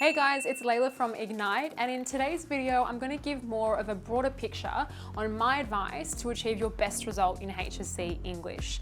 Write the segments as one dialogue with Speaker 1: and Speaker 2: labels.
Speaker 1: Hey guys, it's Layla from Ignite, and in today's video I'm going to give more of a broader picture on my advice to achieve your best result in HSC English.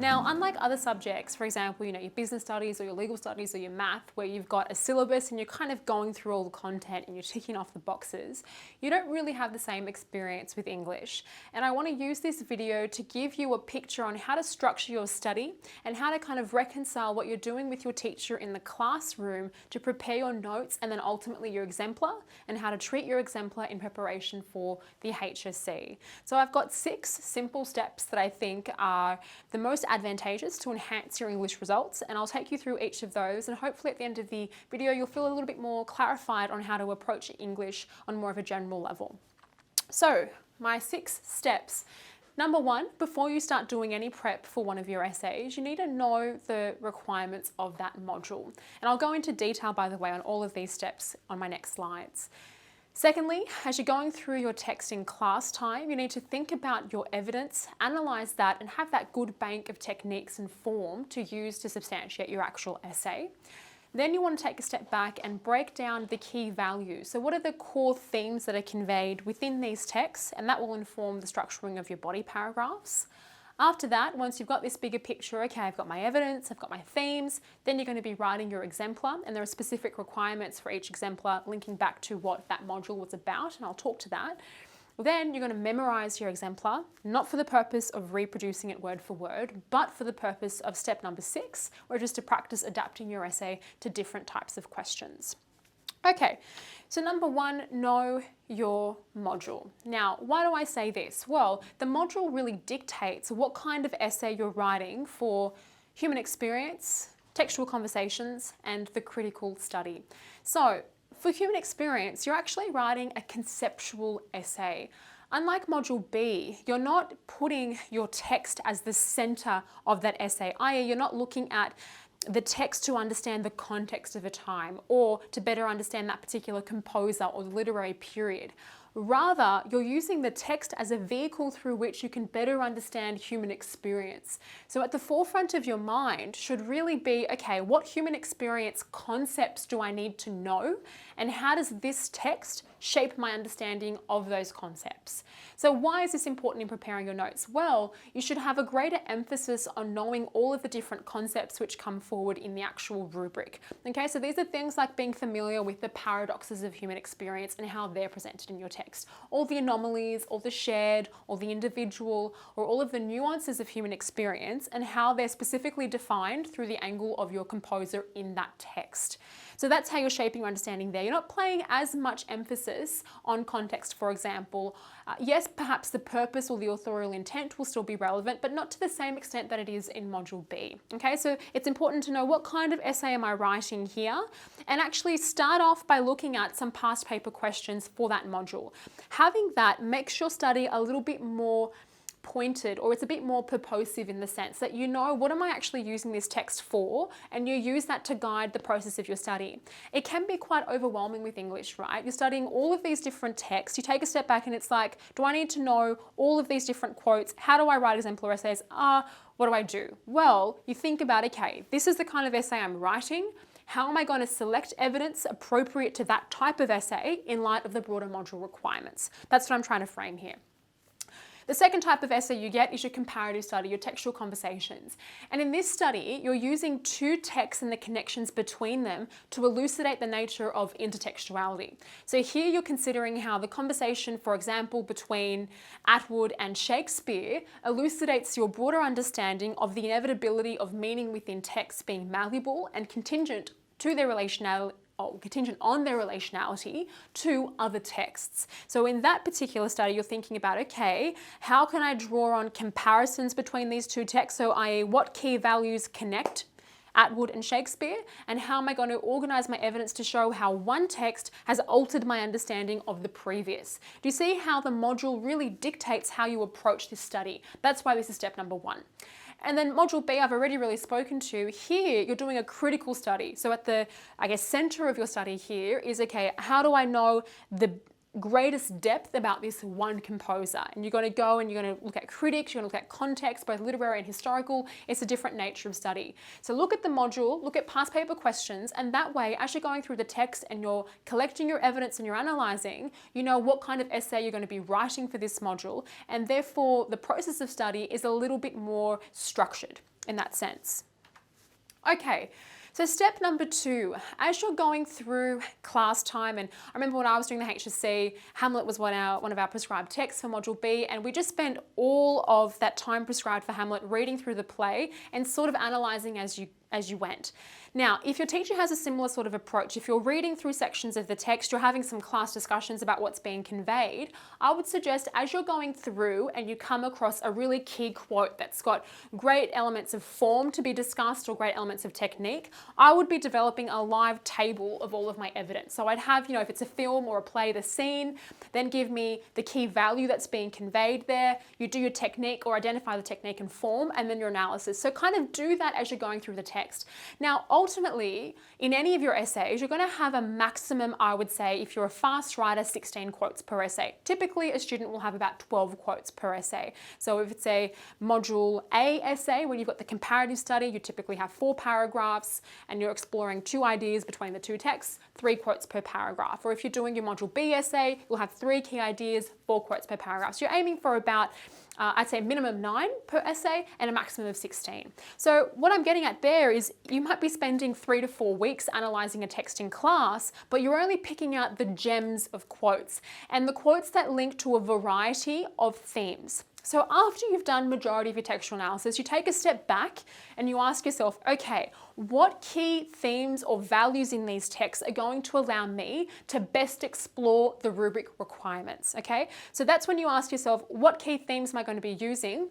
Speaker 1: Now, unlike other subjects, for example, your business studies or your legal studies or your math, where you've got a syllabus and you're kind of going through all the content and you're ticking off the boxes, you don't really have the same experience with English. And I want to use this video to give you a picture on how to structure your study and how to kind of reconcile what you're doing with your teacher in the classroom to prepare your notes and then ultimately your exemplar, and how to treat your exemplar in preparation for the HSC. So I've got 6 simple steps that I think are the most advantageous to enhance your English results, and I'll take you through each of those, and hopefully at the end of the video you'll feel a little bit more clarified on how to approach English on more of a general level. So my 6 steps. Number 1, before you start doing any prep for one of your essays, you need to know the requirements of that module. And I'll go into detail, by the way, on all of these steps on my next slides. Secondly, as you're going through your text in class time, you need to think about your evidence, analyse that, and have that good bank of techniques and form to use to substantiate your actual essay. Then you want to take a step back and break down the key values. So what are the core themes that are conveyed within these texts? And that will inform the structuring of your body paragraphs. After that, once you've got this bigger picture, okay, I've got my evidence, I've got my themes, then you're going to be writing your exemplar, and there are specific requirements for each exemplar linking back to what that module was about, and I'll talk to that. Then you're going to memorize your exemplar, not for the purpose of reproducing it word for word, but for the purpose of step number 6, which is to practice adapting your essay to different types of questions. Okay, so number 1, know your module. Now, why do I say this? Well, the module really dictates what kind of essay you're writing for human experience, textual conversations, and the critical study. So, for human experience, you're actually writing a conceptual essay. Unlike Module B, you're not putting your text as the center of that essay, i.e. you're not looking at the text to understand the context of a time or to better understand that particular composer or the literary period. Rather, you're using the text as a vehicle through which you can better understand human experience. So at the forefront of your mind should really be, okay, what human experience concepts do I need to know, and how does this text shape my understanding of those concepts? So why is this important in preparing your notes? Well, you should have a greater emphasis on knowing all of the different concepts which come forward in the actual rubric. Okay, so these are things like being familiar with the paradoxes of human experience and how they're presented in your text. All the anomalies, all the shared, or the individual, or all of the nuances of human experience and how they're specifically defined through the angle of your composer in that text. So that's how you're shaping your understanding there. You're not playing as much emphasis on context, for example. Yes, perhaps the purpose or the authorial intent will still be relevant, but not to the same extent that it is in Module B. Okay, so it's important to know what kind of essay am I writing here, and actually start off by looking at some past paper questions for that module. Having that makes your study a little bit more pointed, or it's a bit more purposive in the sense that you know, what am I actually using this text for, and you use that to guide the process of your study. It can be quite overwhelming with English, right? You're studying all of these different texts, you take a step back and it's like, do I need to know all of these different quotes? How do I write exemplar essays? What do I do? Well, you think about, okay, this is the kind of essay I'm writing. How am I going to select evidence appropriate to that type of essay in light of the broader module requirements? That's what I'm trying to frame here. The second type of essay you get is your comparative study, your textual conversations. And in this study, you're using 2 texts and the connections between them to elucidate the nature of intertextuality. So here you're considering how the conversation, for example, between Atwood and Shakespeare elucidates your broader understanding of the inevitability of meaning within texts being malleable and contingent to their relationality, contingent on their relationality to other texts. So in that particular study, you're thinking about, okay, how can I draw on comparisons between these 2 texts? So i.e. what key values connect Atwood and Shakespeare, and how am I going to organize my evidence to show how one text has altered my understanding of the previous? Do you see how the module really dictates how you approach this study? That's why this is step number 1. And then Module B, I've already really spoken to. Here, you're doing a critical study. So at the, center of your study here is, okay, how do I know the greatest depth about this one composer. And you're going to go and you're going to look at critics, you're going to look at context, both literary and historical. It's a different nature of study. So look at the module, look at past paper questions, and that way, as you're going through the text and you're collecting your evidence and you're analysing, you know what kind of essay you're going to be writing for this module, and therefore the process of study is a little bit more structured in that sense. Okay. So step number 2, as you're going through class time, and I remember when I was doing the HSC, Hamlet was one of our prescribed texts for Module B, and we just spent all of that time prescribed for Hamlet reading through the play and sort of analysing as you went. Now, if your teacher has a similar sort of approach, if you're reading through sections of the text, you're having some class discussions about what's being conveyed, I would suggest as you're going through and you come across a really key quote that's got great elements of form to be discussed or great elements of technique, I would be developing a live table of all of my evidence. So I'd have, if it's a film or a play, the scene, then give me the key value that's being conveyed there. You do your technique or identify the technique and form, and then your analysis. So kind of do that as you're going through the text. Now, ultimately, in any of your essays, you're going to have a maximum, I would say, if you're a fast writer, 16 quotes per essay. Typically, a student will have about 12 quotes per essay. So if it's a Module A essay, where you've got the comparative study, you typically have 4 paragraphs, and you're exploring 2 ideas between the 2 texts, 3 quotes per paragraph. Or if you're doing your Module B essay, you'll have 3 key ideas, 4 quotes per paragraph. So you're aiming for about I'd say minimum 9 per essay and a maximum of 16. So what I'm getting at there is you might be spending 3 to 4 weeks analysing a text in class, but you're only picking out the gems of quotes and the quotes that link to a variety of themes. So after you've done majority of your textual analysis, you take a step back and you ask yourself, okay, what key themes or values in these texts are going to allow me to best explore the rubric requirements, okay? So that's when you ask yourself, what key themes am I going to be using?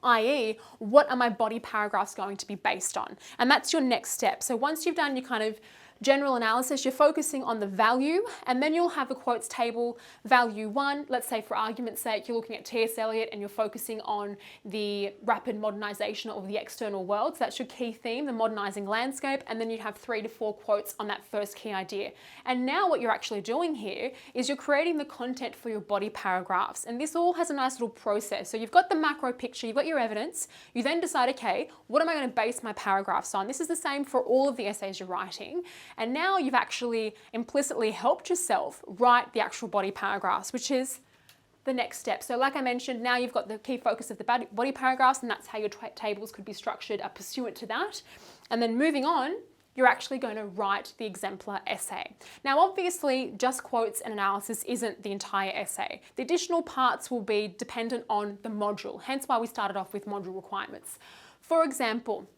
Speaker 1: i.e., what are my body paragraphs going to be based on? And that's your next step. So once you've done your kind of general analysis, you're focusing on the value, and then you'll have a quotes table, value 1, let's say for argument's sake, you're looking at T.S. Eliot and you're focusing on the rapid modernisation of the external world. So that's your key theme, the modernising landscape, and then you have 3 to 4 quotes on that first key idea. And now what you're actually doing here is you're creating the content for your body paragraphs, and this all has a nice little process. So you've got the macro picture, you've got your evidence, you then decide, okay, what am I going to base my paragraphs on? This is the same for all of the essays you're writing. And now you've actually implicitly helped yourself write the actual body paragraphs, which is the next step. So like I mentioned, now you've got the key focus of the body paragraphs, and that's how your tables could be structured pursuant to that. And then moving on, you're actually going to write the exemplar essay. Now, obviously, just quotes and analysis isn't the entire essay. The additional parts will be dependent on the module, hence why we started off with module requirements. For example,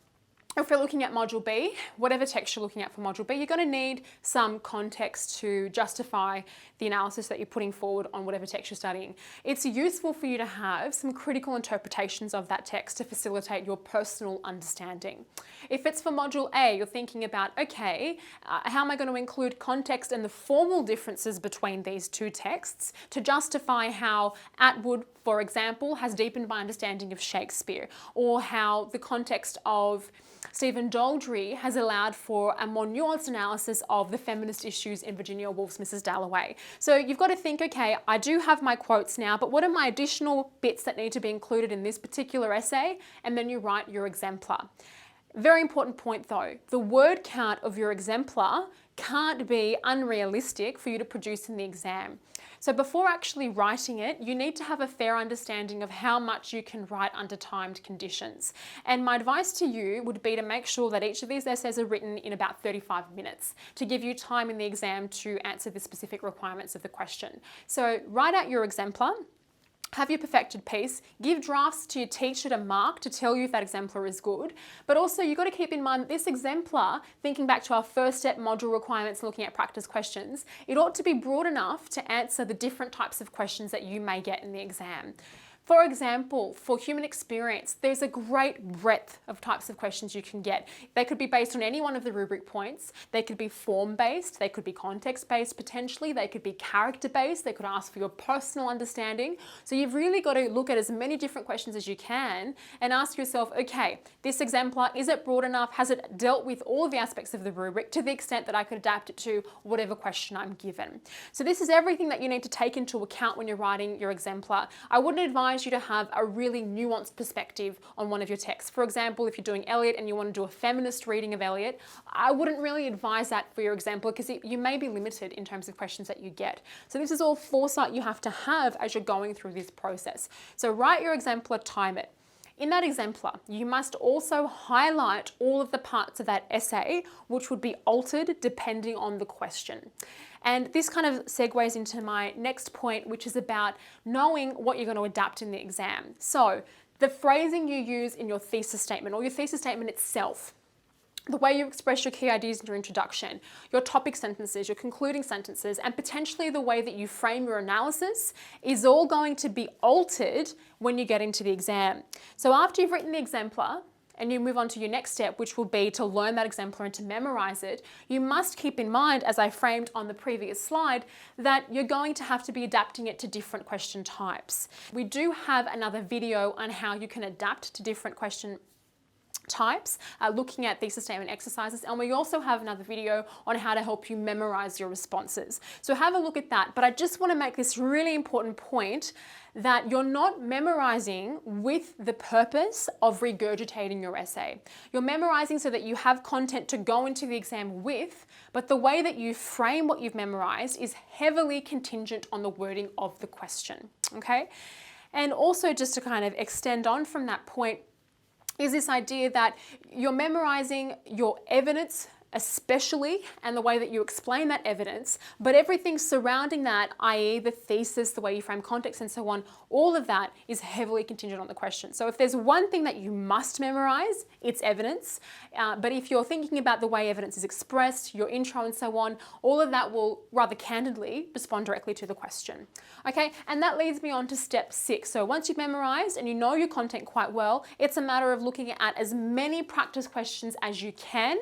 Speaker 1: if we're looking at Module B, whatever text you're looking at for Module B, you're going to need some context to justify the analysis that you're putting forward on whatever text you're studying. It's useful for you to have some critical interpretations of that text to facilitate your personal understanding. If it's for Module A, you're thinking about, okay, how am I going to include context and the formal differences between these 2 texts to justify how Atwood, for example, has deepened my understanding of Shakespeare, or how the context of Stephen Daldry has allowed for a more nuanced analysis of the feminist issues in Virginia Woolf's Mrs. Dalloway. So you've got to think, okay, I do have my quotes now, but what are my additional bits that need to be included in this particular essay? And then you write your exemplar. Very important point though, the word count of your exemplar can't be unrealistic for you to produce in the exam. So before actually writing it, you need to have a fair understanding of how much you can write under timed conditions. And my advice to you would be to make sure that each of these essays are written in about 35 minutes to give you time in the exam to answer the specific requirements of the question. So write out your exemplar. Have your perfected piece, give drafts to your teacher to mark to tell you if that exemplar is good. But also you've got to keep in mind that this exemplar, thinking back to our first step module requirements and looking at practice questions, it ought to be broad enough to answer the different types of questions that you may get in the exam. For example, for human experience, there's a great breadth of types of questions you can get. They could be based on any one of the rubric points. They could be form-based, they could be context-based potentially, they could be character-based, they could ask for your personal understanding. So you've really got to look at as many different questions as you can and ask yourself, okay, this exemplar, is it broad enough? Has it dealt with all of the aspects of the rubric to the extent that I could adapt it to whatever question I'm given? So this is everything that you need to take into account when you're writing your exemplar. I wouldn't advise you to have a really nuanced perspective on one of your texts. For example, if you're doing Eliot and you want to do a feminist reading of Eliot, I wouldn't really advise that for your exemplar because you may be limited in terms of questions that you get. So this is all foresight you have to have as you're going through this process. So write your exemplar, time it. In that exemplar, you must also highlight all of the parts of that essay which would be altered depending on the question. And this kind of segues into my next point, which is about knowing what you're going to adapt in the exam. So the phrasing you use in your thesis statement or your thesis statement itself, the way you express your key ideas in your introduction, your topic sentences, your concluding sentences, and potentially the way that you frame your analysis is all going to be altered when you get into the exam. So after you've written the exemplar, and you move on to your next step, which will be to learn that exemplar and to memorize it, you must keep in mind, as I framed on the previous slide, that you're going to have to be adapting it to different question types. We do have another video on how you can adapt to different question types, looking at thesis statement exercises, and we also have another video on how to help you memorize your responses. So have a look at that, but I just want to make this really important point that you're not memorizing with the purpose of regurgitating your essay. You're memorizing so that you have content to go into the exam with, but the way that you frame what you've memorized is heavily contingent on the wording of the question, okay? And also just to kind of extend on from that point, is this idea that you're memorizing your evidence especially, and the way that you explain that evidence, but everything surrounding that, i.e. the thesis, the way you frame context and so on, all of that is heavily contingent on the question. So if there's one thing that you must memorize, it's evidence. But if you're thinking about the way evidence is expressed, your intro and so on, all of that will rather candidly respond directly to the question. Okay, and that leads me on to step 6. So once you've memorized and you know your content quite well, it's a matter of looking at as many practice questions as you can.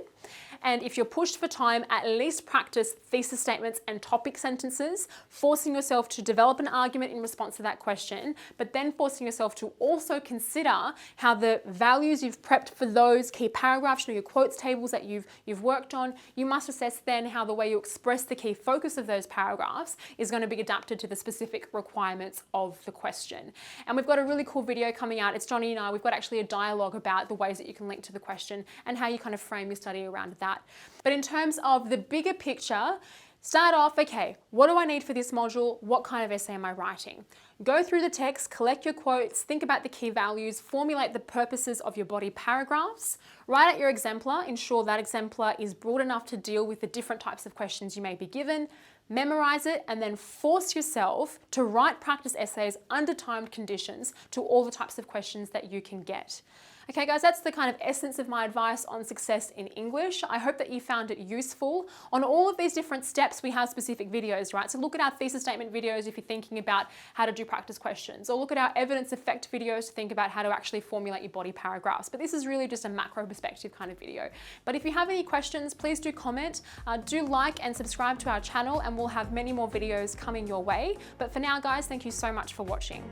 Speaker 1: And if you're pushed for time, at least practice thesis statements and topic sentences, forcing yourself to develop an argument in response to that question, but then forcing yourself to also consider how the values you've prepped for those key paragraphs, your quotes tables that you've worked on, you must assess then how the way you express the key focus of those paragraphs is going to be adapted to the specific requirements of the question. And we've got a really cool video coming out. It's Johnny and I. We've got actually a dialogue about the ways that you can link to the question and how you kind of frame your study around that. But in terms of the bigger picture, start off, okay, what do I need for this module? What kind of essay am I writing? Go through the text, collect your quotes, think about the key values, formulate the purposes of your body paragraphs, write out your exemplar, ensure that exemplar is broad enough to deal with the different types of questions you may be given, memorize it, and then force yourself to write practice essays under timed conditions to all the types of questions that you can get. Okay guys, that's the kind of essence of my advice on success in English. I hope that you found it useful. On all of these different steps, we have specific videos, right? So look at our thesis statement videos if you're thinking about how to do practice questions, or look at our evidence effect videos to think about how to actually formulate your body paragraphs. But this is really just a macro perspective kind of video. But if you have any questions, please do comment, do like and subscribe to our channel, and we'll have many more videos coming your way. But for now guys, thank you so much for watching.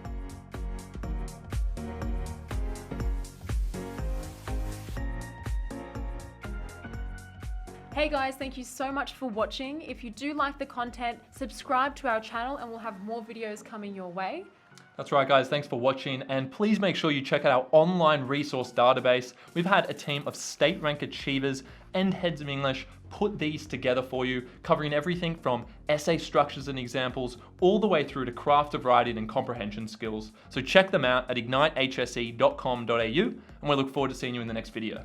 Speaker 1: Hey guys, thank you so much for watching. If you do like the content, subscribe to our channel and we'll have more videos coming your way.
Speaker 2: That's right guys, thanks for watching, and please make sure you check out our online resource database. We've had a team of state rank achievers and heads of English put these together for you, covering everything from essay structures and examples all the way through to craft of writing and comprehension skills. So check them out at ignitehse.com.au, and we look forward to seeing you in the next video.